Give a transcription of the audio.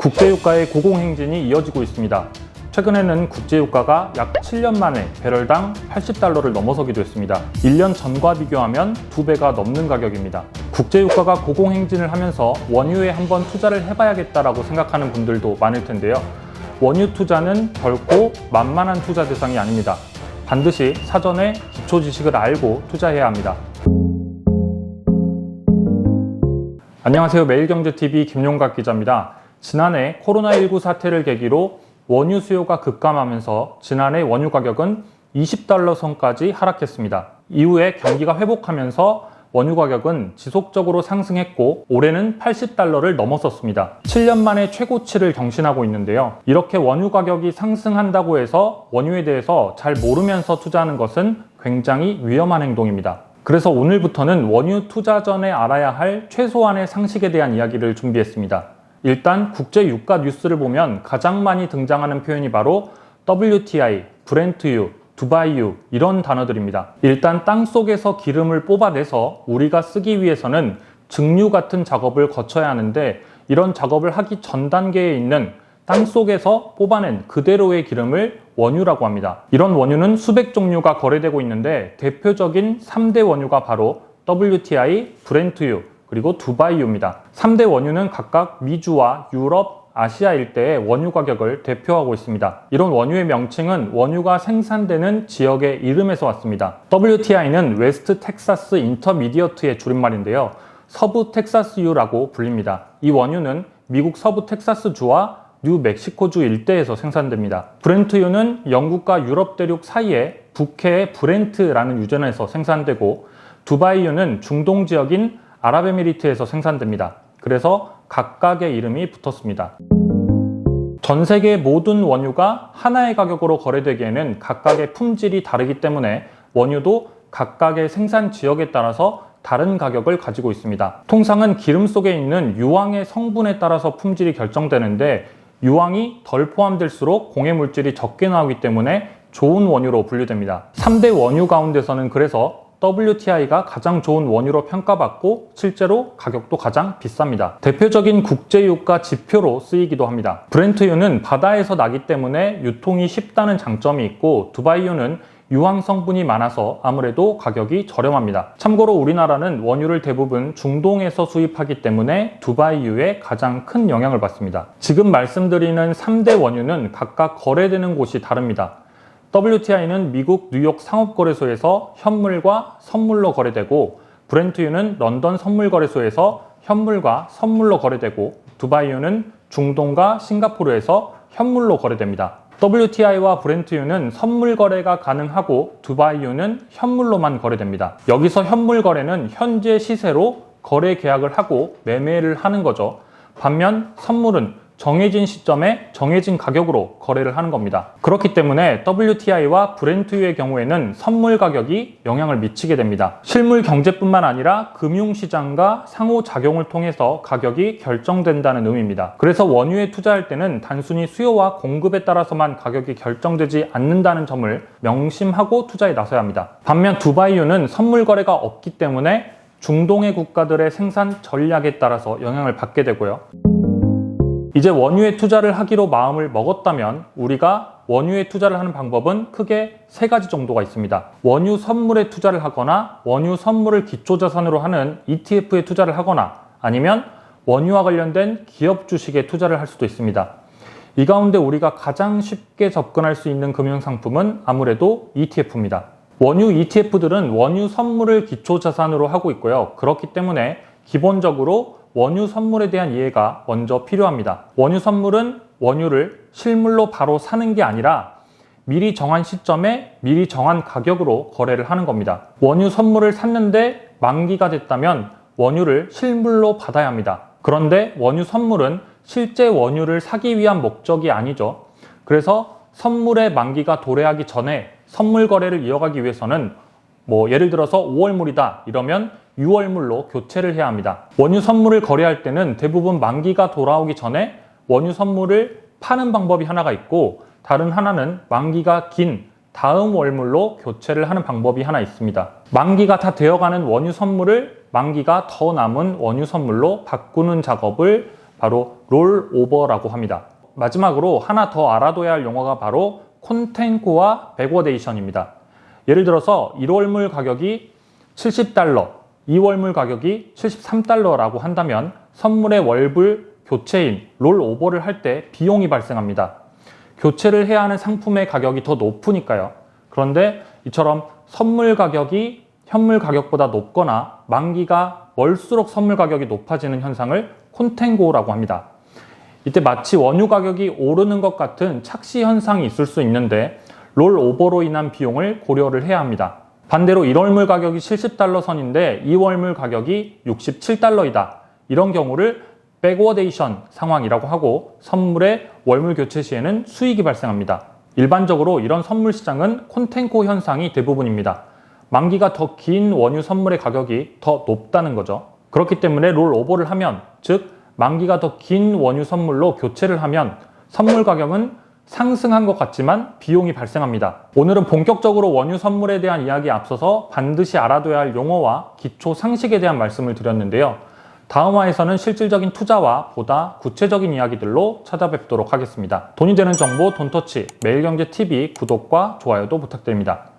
국제유가의 고공행진이 이어지고 있습니다. 최근에는 국제유가가 약 7년 만에 배럴당 80달러를 넘어서기도 했습니다. 1년 전과 비교하면 2배가 넘는 가격입니다. 국제유가가 고공행진을 하면서 원유에 한번 투자를 해봐야겠다라고 생각하는 분들도 많을 텐데요. 원유 투자는 결코 만만한 투자 대상이 아닙니다. 반드시 사전에 기초 지식을 알고 투자해야 합니다. 안녕하세요. 매일경제TV 김용각 기자입니다. 지난해 코로나19 사태를 계기로 원유 수요가 급감하면서 지난해 원유 가격은 20달러 선까지 하락했습니다. 이후에 경기가 회복하면서 원유 가격은 지속적으로 상승했고 올해는 80달러를 넘어섰습니다. 7년 만에 최고치를 경신하고 있는데요. 이렇게 원유 가격이 상승한다고 해서 원유에 대해서 잘 모르면서 투자하는 것은 굉장히 위험한 행동입니다. 그래서 오늘부터는 원유 투자 전에 알아야 할 최소한의 상식에 대한 이야기를 준비했습니다. 일단 국제 유가 뉴스를 보면 가장 많이 등장하는 표현이 바로 WTI, 브렌트유, 두바이유 이런 단어들입니다. 일단 땅속에서 기름을 뽑아내서 우리가 쓰기 위해서는 증류 같은 작업을 거쳐야 하는데 이런 작업을 하기 전 단계에 있는 땅속에서 뽑아낸 그대로의 기름을 원유라고 합니다. 이런 원유는 수백 종류가 거래되고 있는데 대표적인 3대 원유가 바로 WTI, 브렌트유, 그리고 두바이유입니다. 3대 원유는 각각 미주와 유럽, 아시아 일대의 원유 가격을 대표하고 있습니다. 이런 원유의 명칭은 원유가 생산되는 지역의 이름에서 왔습니다. WTI는 웨스트 텍사스 인터미디어트의 줄임말인데요. 서부 텍사스유라고 불립니다. 이 원유는 미국 서부 텍사스주와 뉴멕시코주 일대에서 생산됩니다. 브렌트유는 영국과 유럽 대륙 사이에 북해의 브렌트라는 유전에서 생산되고 두바이유는 중동 지역인 아랍에미리트에서 생산됩니다. 그래서 각각의 이름이 붙었습니다. 전 세계 모든 원유가 하나의 가격으로 거래되기에는 각각의 품질이 다르기 때문에 원유도 각각의 생산 지역에 따라서 다른 가격을 가지고 있습니다. 통상은 기름 속에 있는 유황의 성분에 따라서 품질이 결정되는데 유황이 덜 포함될수록 공해 물질이 적게 나오기 때문에 좋은 원유로 분류됩니다. 3대 원유 가운데서는 그래서 WTI가 가장 좋은 원유로 평가받고 실제로 가격도 가장 비쌉니다. 대표적인 국제유가 지표로 쓰이기도 합니다. 브렌트유는 바다에서 나기 때문에 유통이 쉽다는 장점이 있고 두바이유는 유황 성분이 많아서 아무래도 가격이 저렴합니다. 참고로 우리나라는 원유를 대부분 중동에서 수입하기 때문에 두바이유에 가장 큰 영향을 받습니다. 지금 말씀드리는 3대 원유는 각각 거래되는 곳이 다릅니다. WTI는 미국 뉴욕 상업거래소에서 현물과 선물로 거래되고 브렌트유는 런던 선물거래소에서 현물과 선물로 거래되고 두바이유는 중동과 싱가포르에서 현물로 거래됩니다. WTI와 브렌트유는 선물 거래가 가능하고 두바이유는 현물로만 거래됩니다. 여기서 현물 거래는 현재 시세로 거래 계약을 하고 매매를 하는 거죠. 반면 선물은 정해진 시점에 정해진 가격으로 거래를 하는 겁니다. 그렇기 때문에 WTI와 브렌트유의 경우에는 선물 가격이 영향을 미치게 됩니다. 실물 경제뿐만 아니라 금융시장과 상호작용을 통해서 가격이 결정된다는 의미입니다. 그래서 원유에 투자할 때는 단순히 수요와 공급에 따라서만 가격이 결정되지 않는다는 점을 명심하고 투자에 나서야 합니다. 반면 두바이유는 선물 거래가 없기 때문에 중동의 국가들의 생산 전략에 따라서 영향을 받게 되고요. 이제 원유에 투자를 하기로 마음을 먹었다면 우리가 원유에 투자를 하는 방법은 크게 3가지 정도가 있습니다. 원유 선물에 투자를 하거나 원유 선물을 기초자산으로 하는 ETF에 투자를 하거나 아니면 원유와 관련된 기업 주식에 투자를 할 수도 있습니다. 이 가운데 우리가 가장 쉽게 접근할 수 있는 금융상품은 아무래도 ETF입니다. 원유 ETF들은 원유 선물을 기초자산으로 하고 있고요. 그렇기 때문에 기본적으로 원유 선물에 대한 이해가 먼저 필요합니다. 원유 선물은 원유를 실물로 바로 사는 게 아니라 미리 정한 시점에 미리 정한 가격으로 거래를 하는 겁니다. 원유 선물을 샀는데 만기가 됐다면 원유를 실물로 받아야 합니다. 그런데 원유 선물은 실제 원유를 사기 위한 목적이 아니죠. 그래서 선물의 만기가 도래하기 전에 선물 거래를 이어가기 위해서는 예를 들어서 5월물이다 이러면 6월물로 교체를 해야 합니다. 원유 선물을 거래할 때는 대부분 만기가 돌아오기 전에 원유 선물을 파는 방법이 하나가 있고 다른 하나는 만기가 긴 다음 월물로 교체를 하는 방법이 하나 있습니다. 만기가 다 되어가는 원유 선물을 만기가 더 남은 원유 선물로 바꾸는 작업을 바로 롤오버라고 합니다. 마지막으로 하나 더 알아둬야 할 용어가 바로 콘텐코와 백워데이션입니다. 예를 들어서 1월물 가격이 $70, 2월물 가격이 $73라고 한다면 선물의 월불 교체인 롤오버를 할 때 비용이 발생합니다. 교체를 해야 하는 상품의 가격이 더 높으니까요. 그런데 이처럼 선물 가격이 현물 가격보다 높거나 만기가 멀수록 선물 가격이 높아지는 현상을 콘텐고라고 합니다. 이때 마치 원유 가격이 오르는 것 같은 착시 현상이 있을 수 있는데 롤오버로 인한 비용을 고려를 해야 합니다. 반대로 1월물 가격이 $70 선인데 2월물 가격이 $67이다. 이런 경우를 백워데이션 상황이라고 하고 선물의 월물 교체 시에는 수익이 발생합니다. 일반적으로 이런 선물 시장은 콘텐코 현상이 대부분입니다. 만기가 더 긴 원유 선물의 가격이 더 높다는 거죠. 그렇기 때문에 롤오버를 하면, 즉 만기가 더 긴 원유 선물로 교체를 하면 선물 가격은 상승한 것 같지만 비용이 발생합니다. 오늘은 본격적으로 원유 선물에 대한 이야기에 앞서서 반드시 알아둬야 할 용어와 기초 상식에 대한 말씀을 드렸는데요. 다음 화에서는 실질적인 투자와 보다 구체적인 이야기들로 찾아뵙도록 하겠습니다. 돈이 되는 정보 돈터치 매일경제TV 구독과 좋아요도 부탁드립니다.